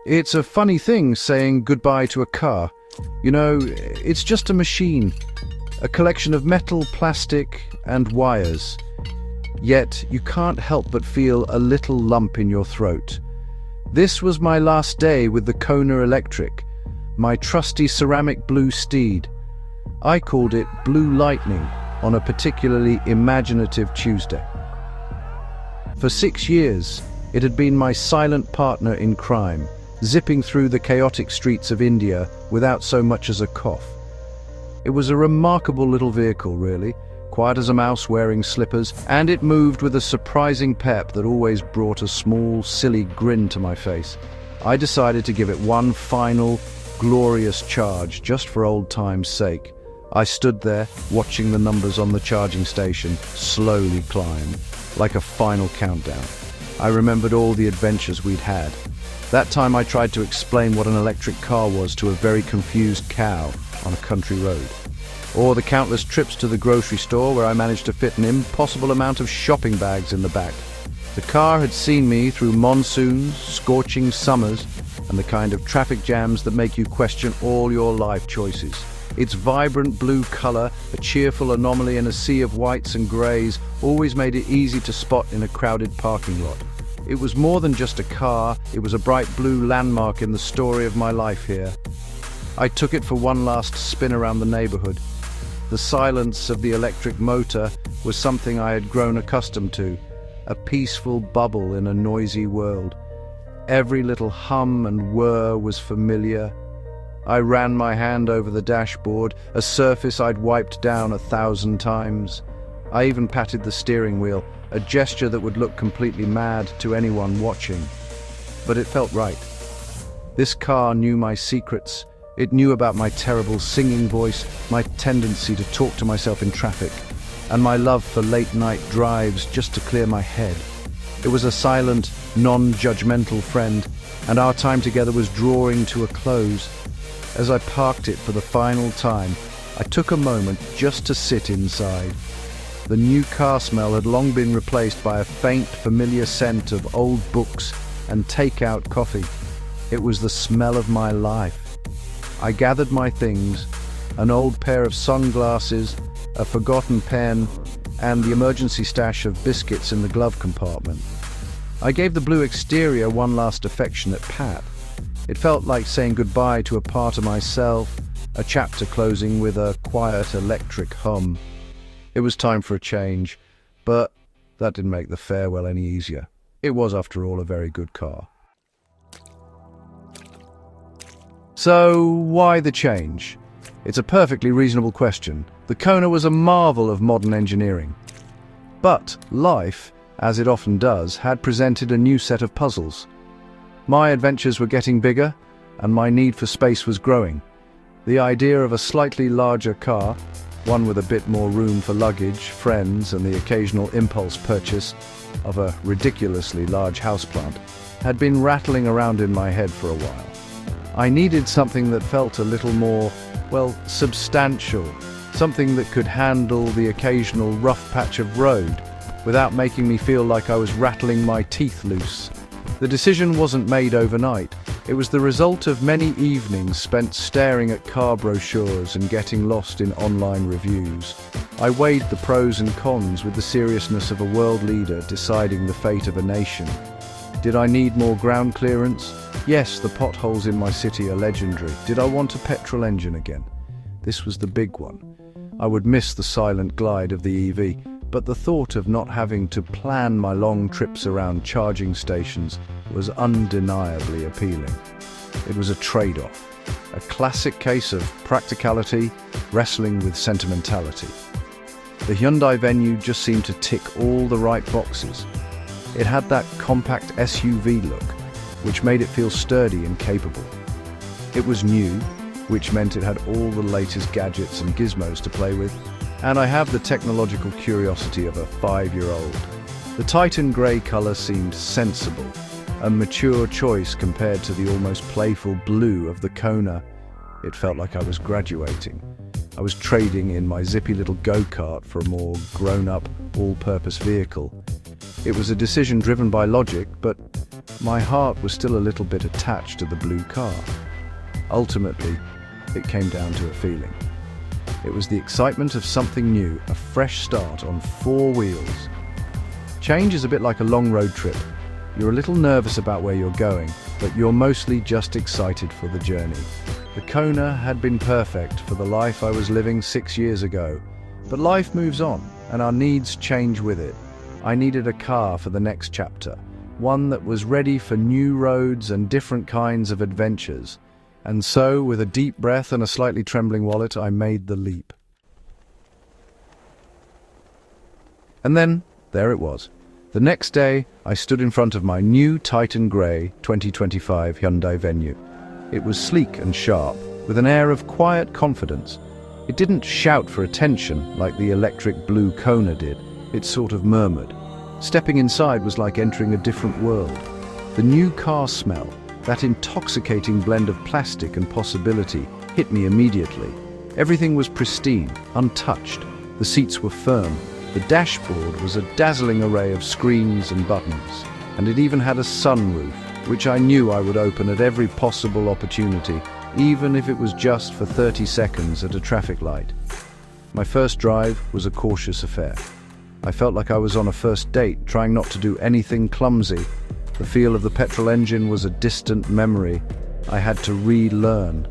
It's a funny thing saying goodbye to a car. You know, it's just a machine, a collection of metal, plastic, and wires. Yet you can't help but feel a little lump in your throat. This was my last day with the Kona Electric, my trusty ceramic blue steed. I called it Blue Lightning on a particularly imaginative Tuesday. For 6 years, it had been my silent partner in crime, zipping through the chaotic streets of India without so much as a cough. It was a remarkable little vehicle, really, quiet as a mouse wearing slippers, and it moved with a surprising pep that always brought a small, silly grin to my face. I decided to give it one final, glorious charge, just for old time's sake. I stood there, watching the numbers on the charging station slowly climb, like a final countdown. I remembered all the adventures we'd had. That time I tried to explain what an electric car was to a very confused cow on a country road. Or the countless trips to the grocery store where I managed to fit an impossible amount of shopping bags in the back. The car had seen me through monsoons, scorching summers, and the kind of traffic jams that make you question all your life choices. Its vibrant blue color, a cheerful anomaly in a sea of whites and grays, always made it easy to spot in a crowded parking lot. It was more than just a car, it was a bright blue landmark in the story of my life here. I took it for one last spin around the neighborhood. The silence of the electric motor was something I had grown accustomed to, a peaceful bubble in a noisy world. Every little hum and whir was familiar. I ran my hand over the dashboard, a surface I'd wiped down 1,000 times. I even patted the steering wheel, a gesture that would look completely mad to anyone watching. But it felt right. This car knew my secrets. It knew about my terrible singing voice, my tendency to talk to myself in traffic, and my love for late-night drives just to clear my head. It was a silent, non-judgmental friend, and our time together was drawing to a close. As I parked it for the final time, I took a moment just to sit inside. The new car smell had long been replaced by a faint, familiar scent of old books and take-out coffee. It was the smell of my life. I gathered my things, an old pair of sunglasses, a forgotten pen, and the emergency stash of biscuits in the glove compartment. I gave the blue exterior one last affectionate pat. It felt like saying goodbye to a part of myself, a chapter closing with a quiet electric hum. It was time for a change, but that didn't make the farewell any easier. It was, after all, a very good car. So, why the change? It's a perfectly reasonable question. The Kona was a marvel of modern engineering. But life, as it often does, had presented a new set of puzzles. My adventures were getting bigger, and my need for space was growing. The idea of a slightly larger car, one with a bit more room for luggage, friends, and the occasional impulse purchase of a ridiculously large houseplant, had been rattling around in my head for a while. I needed something that felt a little more, well, substantial, something that could handle the occasional rough patch of road without making me feel like I was rattling my teeth loose. The decision wasn't made overnight. It was the result of many evenings spent staring at car brochures and getting lost in online reviews. I weighed the pros and cons with the seriousness of a world leader deciding the fate of a nation. Did I need more ground clearance? Yes, the potholes in my city are legendary. Did I want a petrol engine again? This was the big one. I would miss the silent glide of the EV, but the thought of not having to plan my long trips around charging stations was undeniably appealing. It was a trade-off, a classic case of practicality wrestling with sentimentality. The Hyundai Venue just seemed to tick all the right boxes. It had that compact SUV look, which made it feel sturdy and capable. It was new, which meant it had all the latest gadgets and gizmos to play with, and I have the technological curiosity of a 5-year-old. The Titan grey colour seemed sensible, a mature choice compared to the almost playful blue of the Kona. It felt like I was graduating. I was trading in my zippy little go-kart for a more grown-up, all-purpose vehicle. It was a decision driven by logic, but my heart was still a little bit attached to the blue car. Ultimately, it came down to a feeling. It was the excitement of something new, a fresh start on four wheels. Change is a bit like a long road trip. You're a little nervous about where you're going, but you're mostly just excited for the journey. The Kona had been perfect for the life I was living 6 years ago. But life moves on, and our needs change with it. I needed a car for the next chapter, one that was ready for new roads and different kinds of adventures. And so, with a deep breath and a slightly trembling wallet, I made the leap. And then, there it was. The next day, I stood in front of my new Titan Grey 2025 Hyundai Venue. It was sleek and sharp, with an air of quiet confidence. It didn't shout for attention like the electric blue Kona did. It sort of murmured. Stepping inside was like entering a different world. The new car smell, that intoxicating blend of plastic and possibility, hit me immediately. Everything was pristine, untouched. The seats were firm. The dashboard was a dazzling array of screens and buttons. And it even had a sunroof, which I knew I would open at every possible opportunity, even if it was just for 30 seconds at a traffic light. My first drive was a cautious affair. I felt like I was on a first date, trying not to do anything clumsy. The feel of the petrol engine was a distant memory I had to relearn.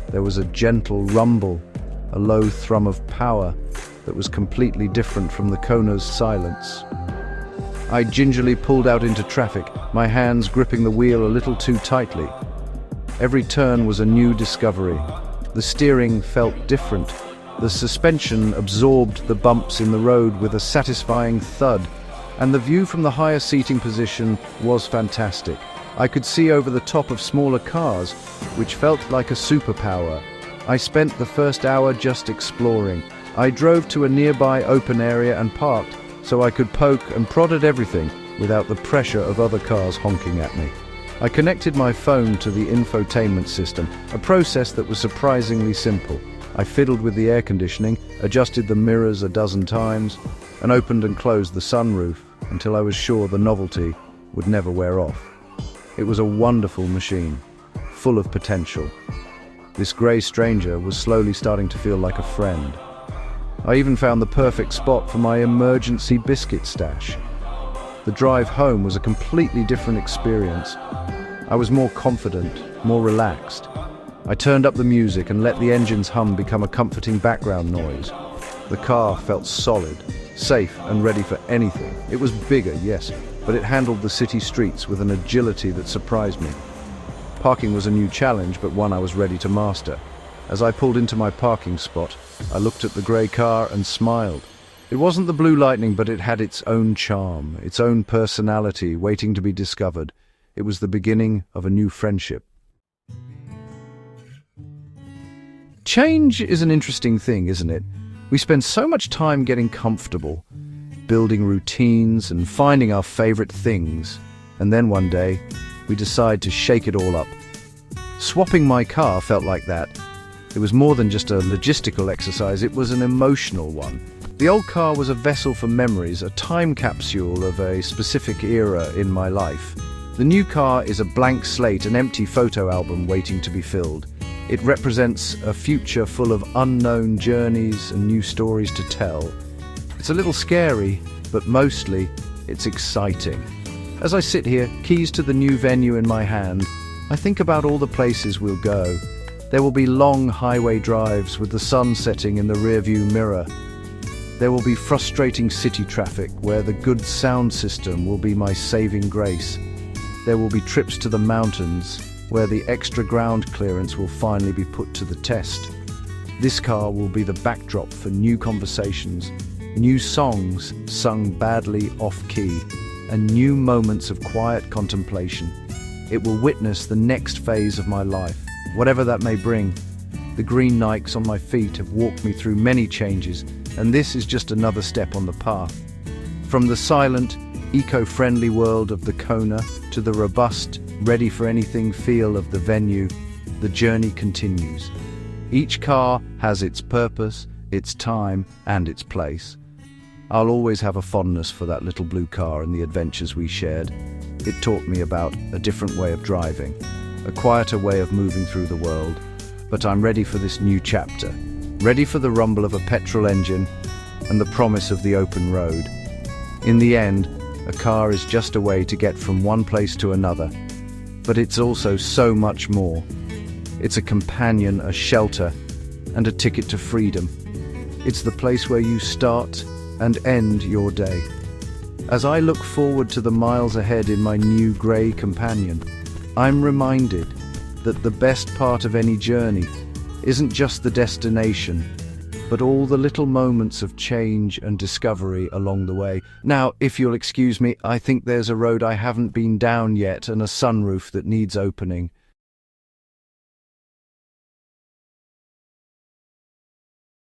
There was a gentle rumble, a low thrum of power that was completely different from the Kona's silence. I gingerly pulled out into traffic, my hands gripping the wheel a little too tightly. Every turn was a new discovery. The steering felt different. The suspension absorbed the bumps in the road with a satisfying thud, and the view from the higher seating position was fantastic. I could see over the top of smaller cars, which felt like a superpower. I spent the first hour just exploring. I drove to a nearby open area and parked, so I could poke and prod at everything without the pressure of other cars honking at me. I connected my phone to the infotainment system, a process that was surprisingly simple. I fiddled with the air conditioning, adjusted the mirrors a dozen times, and opened and closed the sunroof until I was sure the novelty would never wear off. It was a wonderful machine, full of potential. This grey stranger was slowly starting to feel like a friend. I even found the perfect spot for my emergency biscuit stash. The drive home was a completely different experience. I was more confident, more relaxed. I turned up the music and let the engine's hum become a comforting background noise. The car felt solid, safe and ready for anything. It was bigger, yes, but it handled the city streets with an agility that surprised me. Parking was a new challenge, but one I was ready to master. As I pulled into my parking spot, I looked at the grey car and smiled. It wasn't the Blue Lightning, but it had its own charm, its own personality waiting to be discovered. It was the beginning of a new friendship. Change is an interesting thing, isn't it? We spend so much time getting comfortable, building routines and finding our favorite things. And then one day, we decide to shake it all up. Swapping my car felt like that. It was more than just a logistical exercise, it was an emotional one. The old car was a vessel for memories, a time capsule of a specific era in my life. The new car is a blank slate, an empty photo album waiting to be filled. It represents a future full of unknown journeys and new stories to tell. It's a little scary, but mostly it's exciting. As I sit here, keys to the new venue in my hand, I think about all the places we'll go. There will be long highway drives with the sun setting in the rearview mirror. There will be frustrating city traffic where the good sound system will be my saving grace. There will be trips to the mountains where the extra ground clearance will finally be put to the test. This car will be the backdrop for new conversations, new songs sung badly off-key, and new moments of quiet contemplation. It will witness the next phase of my life, whatever that may bring. The green Nikes on my feet have walked me through many changes, and this is just another step on the path. From the silent, eco-friendly world of the Kona to the robust, ready-for-anything feel of the Venue, the journey continues. Each car has its purpose, its time, and its place. I'll always have a fondness for that little blue car and the adventures we shared. It taught me about a different way of driving, a quieter way of moving through the world. But I'm ready for this new chapter, ready for the rumble of a petrol engine and the promise of the open road. In the end, a car is just a way to get from one place to another, but it's also so much more. It's a companion, a shelter, and a ticket to freedom. It's the place where you start and end your day. As I look forward to the miles ahead in my new grey companion, I'm reminded that the best part of any journey isn't just the destination, but all the little moments of change and discovery along the way. Now, if you'll excuse me, I think there's a road I haven't been down yet and a sunroof that needs opening.